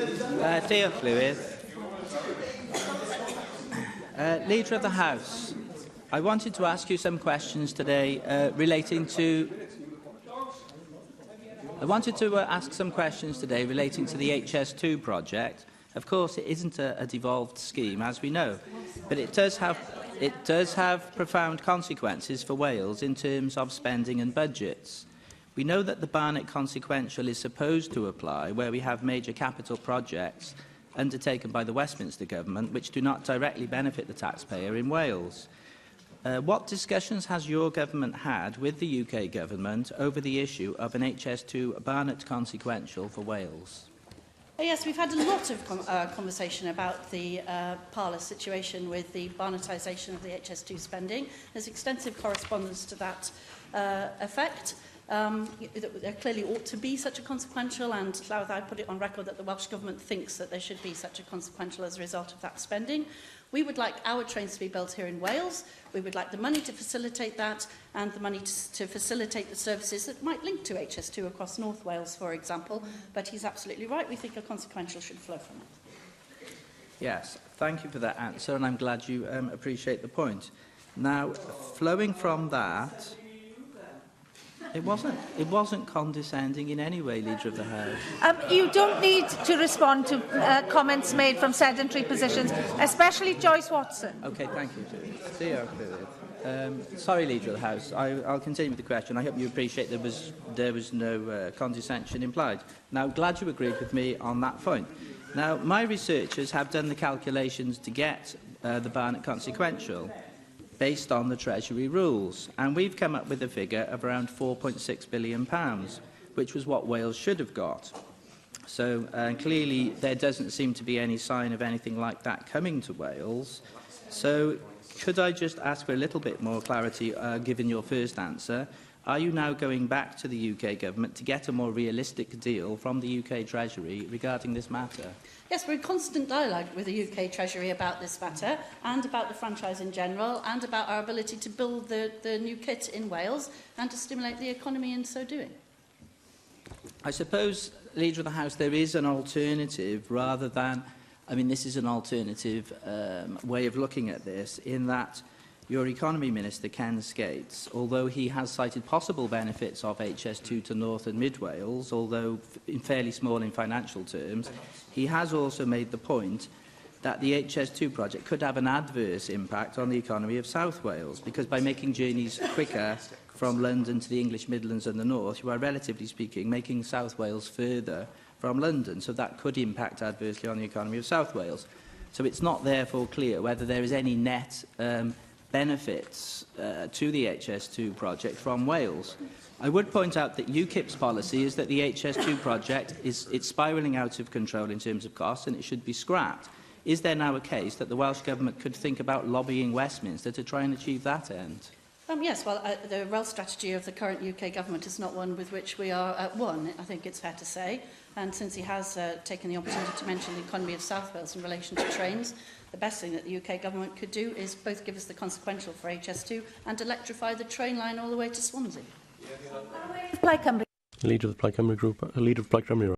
Diolch, Lewis. Leader of the House, I wanted to ask you some questions today relating to the HS2 project. Of course, it isn't a devolved scheme, as we know, but it does have profound consequences for Wales in terms of spending and budgets. We know that the Barnett consequential is supposed to apply where we have major capital projects undertaken by the Westminster Government which do not directly benefit the taxpayer in Wales. What discussions has your government had with the UK Government over the issue of an HS2 Barnett consequential for Wales? Yes, we've had a lot of conversation about the parlour situation with the Barnettisation of the HS2 spending. There's extensive correspondence to that effect. There clearly ought to be such a consequential, and I put it on record that the Welsh Government thinks that there should be such a consequential as a result of that spending. We would like our trains to be built here in Wales. We would like the money to facilitate that and the money to facilitate the services that might link to HS2 across North Wales, for example. But he's absolutely right. We think a consequential should flow from it. Yes, thank you for that answer, and I'm glad you appreciate the point. Now, flowing from that, it wasn't condescending in any way, Leader of the House. You don't need to respond to comments made from sedentary positions, especially Joyce Watson. Okay, thank you. Sorry, Leader of the House. I'll continue with the question. I hope you appreciate there was no condescension implied. Now, glad you agreed with me on that point. Now, my researchers have done the calculations to get the Barnett consequential based on the Treasury rules, and we've come up with a figure of around £4.6 billion, which was what Wales should have got. So clearly there doesn't seem to be any sign of anything like that coming to Wales. So could I just ask for a little bit more clarity, given your first answer? Are you now going back to the UK Government to get a more realistic deal from the UK Treasury regarding this matter? Yes, we're in constant dialogue with the UK Treasury about this matter and about the franchise in general and about our ability to build the new kit in Wales and to stimulate the economy in so doing. I suppose, Leader of the House, there is an alternative rather than... I mean, this is an alternative way of looking at this in that your Economy Minister, Ken Skates, although he has cited possible benefits of HS2 to North and Mid Wales, although fairly small in financial terms, he has also made the point that the HS2 project could have an adverse impact on the economy of South Wales, because by making journeys quicker from London to the English Midlands and the North, you are, relatively speaking, making South Wales further from London, so that could impact adversely on the economy of South Wales. So it's not therefore clear whether there is any net benefits to the HS2 project from Wales. I would point out that UKIP's policy is that the HS2 project it's spiralling out of control in terms of costs and it should be scrapped. Is there now a case that the Welsh Government could think about lobbying Westminster to try and achieve that end? Yes, well, the rail strategy of the current UK Government is not one with which we are at one, I think it's fair to say. And since he has taken the opportunity to mention the economy of South Wales in relation to trains, the best thing that the UK Government could do is both give us the consequential for HS2 and electrify the train line all the way to Swansea. Plaid Cymru. Leader of the Plaid Cymru Group, Leader of Plaid Cymru.